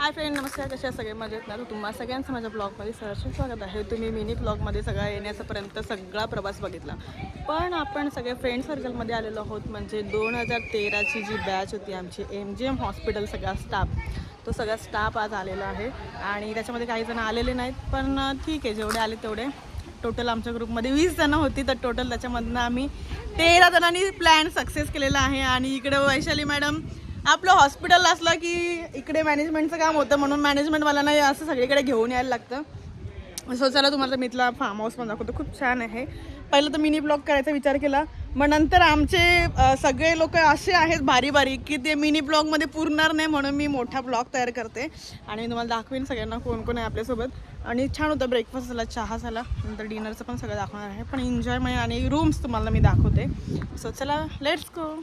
Hi friend, नमस्कार. कसे आहे सगळे? मजेत ना? तुम्हाला सगळ्यांचं माझ्या ब्लॉगमध्ये सहर्ष स्वागत आहे. तुम्ही मिनी ब्लॉगमध्ये सगळा येण्यापर्यंत सगळा प्रवास बघितला, पण आपण सगळे फ्रेंड सर्कलमध्ये आलेलो आहोत. म्हणजे 2013ची जी बॅच होती आमची MGM हॉस्पिटल, सगळा स्टाफ आज आलेला आहे. आणि त्याच्यामध्ये काही जण आलेले नाहीत, पण ठीक आहे, जेवढे आले तेवढे. टोटल आमच्या ग्रुपमध्ये 20 जणं होती, तर टोटल त्याच्यामधनं आम्ही 13 जणांनी प्लॅन सक्सेस केलेला आहे. आणि इकडे वैशाली मॅडम, आपलं हॉस्पिटल असलं की इकडे मॅनेजमेंटचं काम होतं, म्हणून मॅनेजमेंटवाल्यांना असं सगळीकडे घेऊन यायला लागतं. सो चला, तुम्हाला मी इथला फार्म हाऊस पण दाखवतो. खूप छान आहे. पहिलं तर मिनी ब्लॉग करायचा विचार केला, मग नंतर आमचे सगळे लोक असे आहेत भारी भारी की ते मिनी ब्लॉगमध्ये पुरणार नाही, म्हणून मी मोठा ब्लॉग तयार करते आणि तुम्हाला दाखवेन सगळ्यांना कोण कोण आहे आपल्यासोबत. आणि छान होतं, ब्रेकफास्ट झाला, चहा झाला, नंतर डिनरचं पण सगळं दाखवणार आहे. पण एन्जॉयमेंट आणि रूम्स तुम्हाला मी दाखवते. सो चला, लेट्स गो.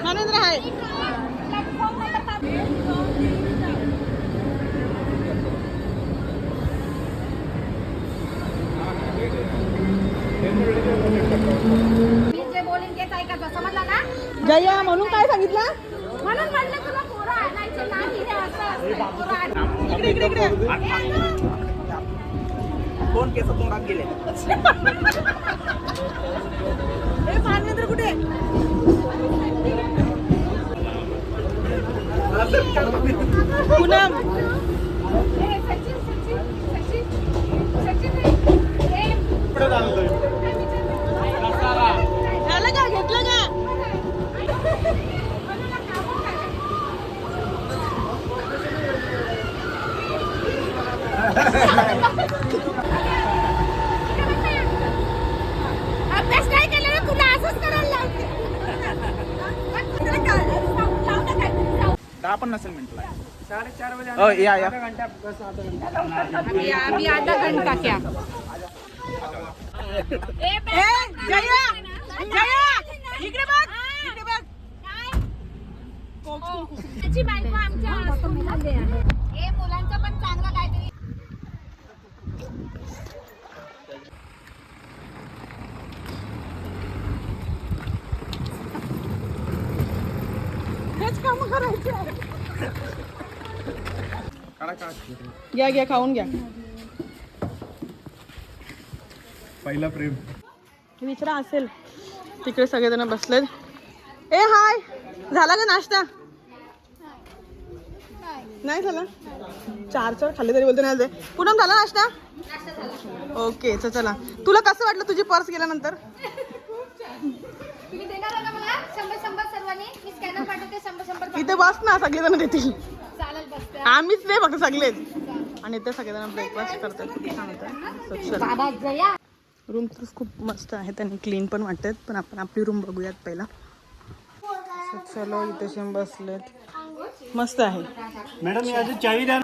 नरेंद्र आहे. जया म्हणून काय सांगितलं? म्हणून म्हणलं तुला पोरं आणायचे नाही रे, असं. इकडे इकडे इकडे. कोण केस तोंडात गेले? ए, मानवेंद्र कुठे? पूनम. झालं का? घेतलं का? अभ्यास काय केलं ना, तुला असंच करायला लावते. 10 पण नसेल मिनिटला. 4:30 बजे या आधा घंटा अभी आधा घंटा क्या? जया, जया, इकडे बघ, इकडे बघ. त्याची बायको आमच्या हॉस्पिटलमध्ये आहे. हे मुलांचं पण चांगलं काहीतरी. हेच काम करायचे. घ्या घ्या, खाऊन घ्या. पहिला प्रेम विचारा असेल. तिकडे सगळेजण बसलेत. ए हाय, झाला का नाश्ता? नाही झाला. 4 खाल्ले तरी बोलते नाही झाले. पूनम, झाला नाश्ता? ओके, चला. तुला कसं वाटलं तुझी पर्स गेल्यानंतर? तुम्ही देणार ना मला 100 सर्वांनी? मी स्कॅनर पाठवते. 100 इथे बस ना, सगळेजण देतील. चालेल, बसते. आम्हीच नाही, फक्त सगळेच. आणि ते सगळेजण ब्रेकफास्ट करतात. बाबा जया. रूम तर खूप मस्त आहे, त्यांनी क्लीन पण वाटतात. पण आपण आपली रूम बघूयात पहिला. चलो, इथे बसलेत. मस्त आहे. मैडम ये आज चाबी दे.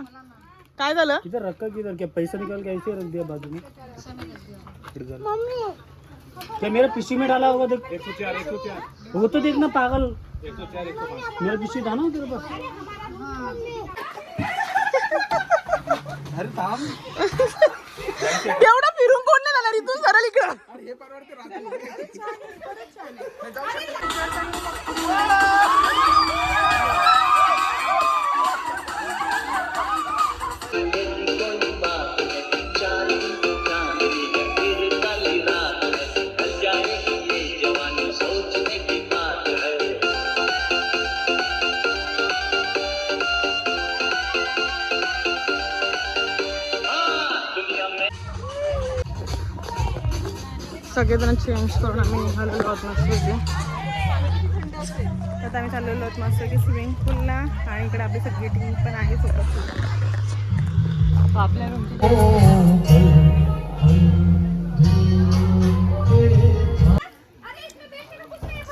काय झालं? इधर रखा किधर? क्या पैसा निकाल के ऐसे रख दिया बाजू में? मम्मी, क्या मेरा पिसी में डाला होगा? देख 104 वो तो देखना पागल. 104 मेरा पिसी था ना तेरे पास. अरे थांब. एवढं फिरून कोण नाही जाणार इथून सरळ इकडं. सगळेजण चेंज करून आम्ही निघालेलो आहोत मस्त. आता आम्ही चाललेलो आहोत मस्त की स्विमिंग पूलला. आणि इकडे आपली सगळी टीम पण आहे सोबत. आपल्या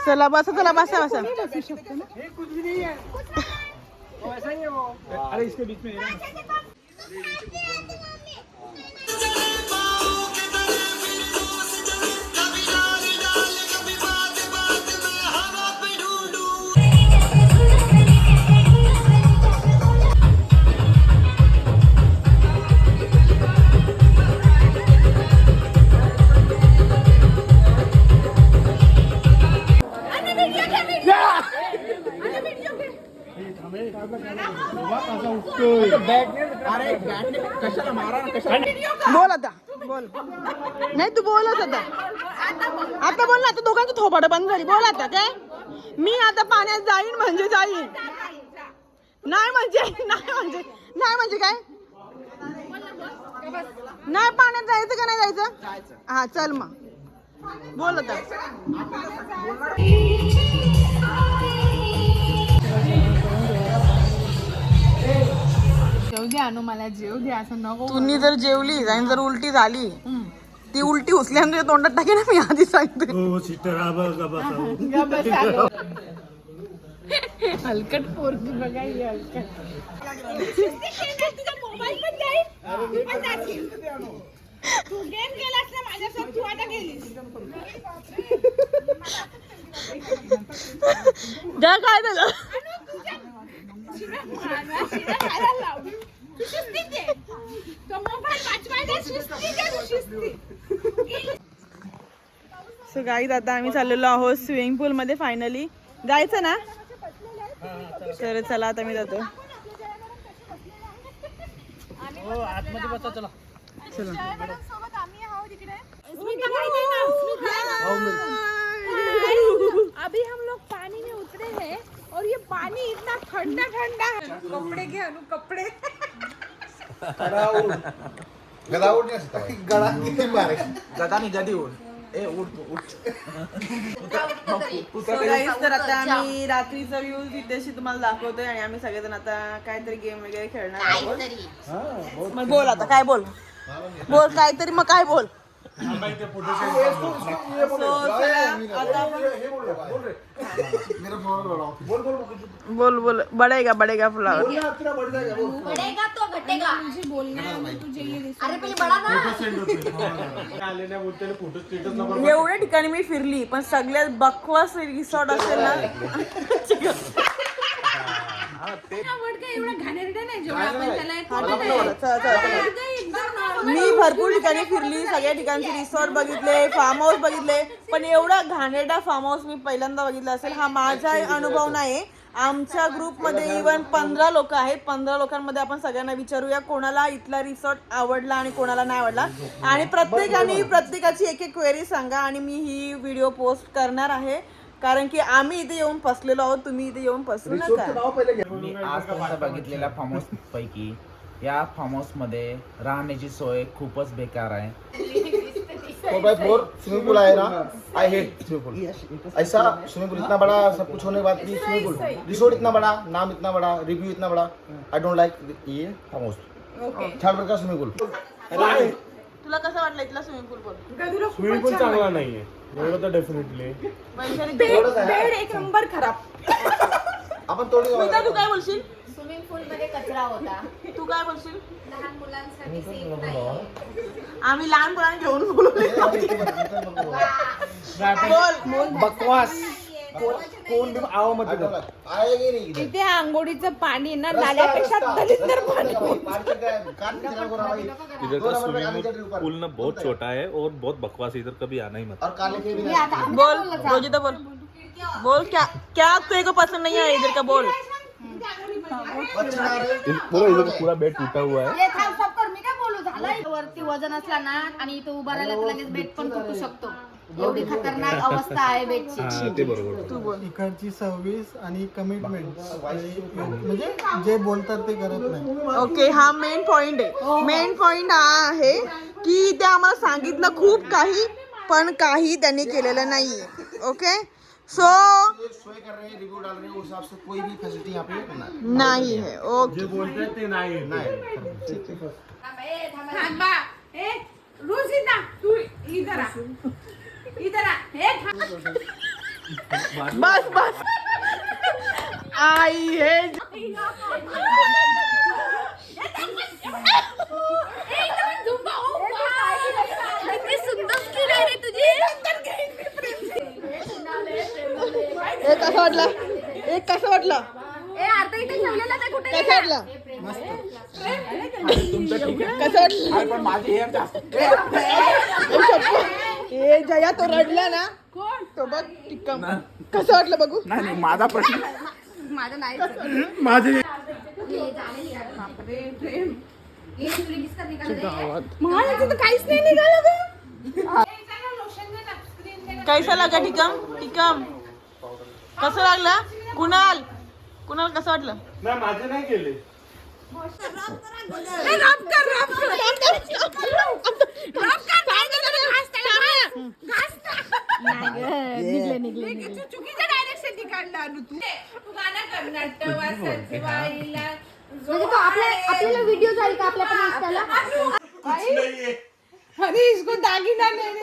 चला बसा, चला बसा बसा. अरे इसके बीच में बोल आता बोल नाही तू बोलच आता आता बोल ना आता दोघांचं थोबाड बंद झाली बोल आता काय मी आता पाण्यात जाईन म्हणजे जाईन नाही म्हणजे काय नाही पाण्यात जायचं का नाही जायचं हा चल मग बोल आता जेव दे आणू मला जेव दे असं नको तुम्ही जर जेवली आणि जर उलटी झाली ती उलटी उचल्यानंतर तुझ्या तोंडात टाके ना मी आधी सांगते हलकट पोरगी बघा ही हलकट मोबाईल पण जाईल तू गेम केलास ना माझ्यासोबत तू आता गेलीस जा काय झालं सो गाईज आता आम्ही चाललेलो आहोत स्विमिंग पूल मध्ये फायनली जायचं ना तर चला आता मी जातो चला अभी हम लोग पानी में उतरे हैं और ये पानी इतना ठंडा ठंडा है कपड़े के अनु कपड़े तर आता आम्ही रात्रीचा व्ह्यू तिथेशी तुम्हाला दाखवतोय आणि आम्ही सगळेजण आता काहीतरी गेम वगैरे खेळणार आहोत मग बोल आता काय बोल काहीतरी मग काय बोल बोल बडेगा फ्लावर बढ़ेगा तो घटेगा मुझे बोलना है मैं तुझे ये अरे पहले बड़ा ना एवढ्या ठिकाणी मी फिरली पण सगळ्यात बकवास रिसॉर्ट असेल ना एवढा घाणेरडा नाही जेवढा आपण त्याला मी भरपूर ठिकाणी फिरली सगळ्या ठिकाणचे रिसॉर्ट बघितले फार्म हाऊस बघितले पण एवढा घाणेरडा फार्म हाऊस मी पहिल्यांदा बघितला असेल हा माझा अनुभव नाही आमच्या ग्रुपमध्ये इव्हन 15 लोक आहेत 15 लोकांमध्ये आपण सगळ्यांना विचारूया कोणाला इथला रिसॉर्ट आवडला आणि कोणाला नाही आवडला आणि प्रत्येकाची एक क्वेरी सांगा आणि मी ही व्हिडिओ पोस्ट करणार आहे कारण की आम्ही इथे येऊन फसलेलो आहोत तुम्ही इथे येऊन फसू नका मी आजपर्यंत बघितलेल्या फार्म हाऊस पैकी या फार्म हाऊस मध्ये राहण्याची सोय खूपच बेकार आहे 4x4 स्विमिंग पूल है ना आई हेट स्विमिंग पूल ऐसा स्विमिंग पूल इतना बड़ा सब कुछ होने के बाद भी स्विमिंग पूल रिसोर्ट इतना बड़ा नाम इतना बड़ा रिव्यू इतना बड़ा आई डोंट लाइक ये फार्म हाउस छाड़गढ़ का स्विमिंग पूल तुला कसं वाटलं इथला स्विमिंग पूल बोल स्विमिंग पूल चांगला नाहीये एवढं तर डेफिनेटली बेड एक नंबर खराब आपण थोडी तू काय बोलशील स्विमिंग पूल मध्ये कचरा होता तू काय बोलशील लहान मुलांसाठी सेफ नाही आम्ही लहान मुलांना घेऊन बोलू बोल बकवास कोण आओ मत आएगी नहीं इथे आंघोळीचं पाणी ना नाल्यापेक्षा दलिंदर पाणी इधर का स्विमिंग पूल ना बहुत छोटा है और बहुत बकवास है इधर कभी आना ही मत और काले के भी नहीं बोल रोजिता बोल क्या तेरे को पसंद नहीं आया इधर का बोल पूरा पूरा बेड टूटा हुआ है हे थांब स्टॉप कर मी काय बोलू झालं वरती वजन असला ना आणि इथं उभा राहिला तर लगेच बेड पण तुटू शकतो एवढी खतरनाक अवस्था आहे बेडची हाँ ते बरोबर इकडची सर्व्हिस आणि कमिटमेंट म्हणजे जे बोलतात ते करत नाही ओके हा मेन पॉइंट हा आहे की ते आम्हाला सांगितलं खूप काही पण काही त्यांनी केलेलं नाहीये ओके सो सोए कर रहे हैं रिव्यू डाल रहे हैं उस हिसाब से कोई भी फैसिलिटी यहाँ पे नाही है ओके बोलतात ते नाही थांबा ए रुजिता तू इधर आ हे बस आई हे किती सुंदर स्किन आहे रे तुझी. एक कसं वाटलं कसं वाटलं ए आता इथे ठेवलेला ते कुठे कसं वाटलं कसं वाटलं पण माझी हेअर जास्त ए जया तो रडला ना तो बघ टिक्का कसं वाटलं बघू नाही माझा प्रश्न माझं नाही माझे काहीच नाही निघालं ग. कैसा लागा टिकम टिकम कसं लागलं कुणाल कसं वाटलं माझे नाही केले चुकीच्या डायरेक्शन काढला तू म्हणजे तो आपल्याला व्हिडिओ जाईल का आपल्या पण इंस्टाला. अरे इसको दागिना नहीं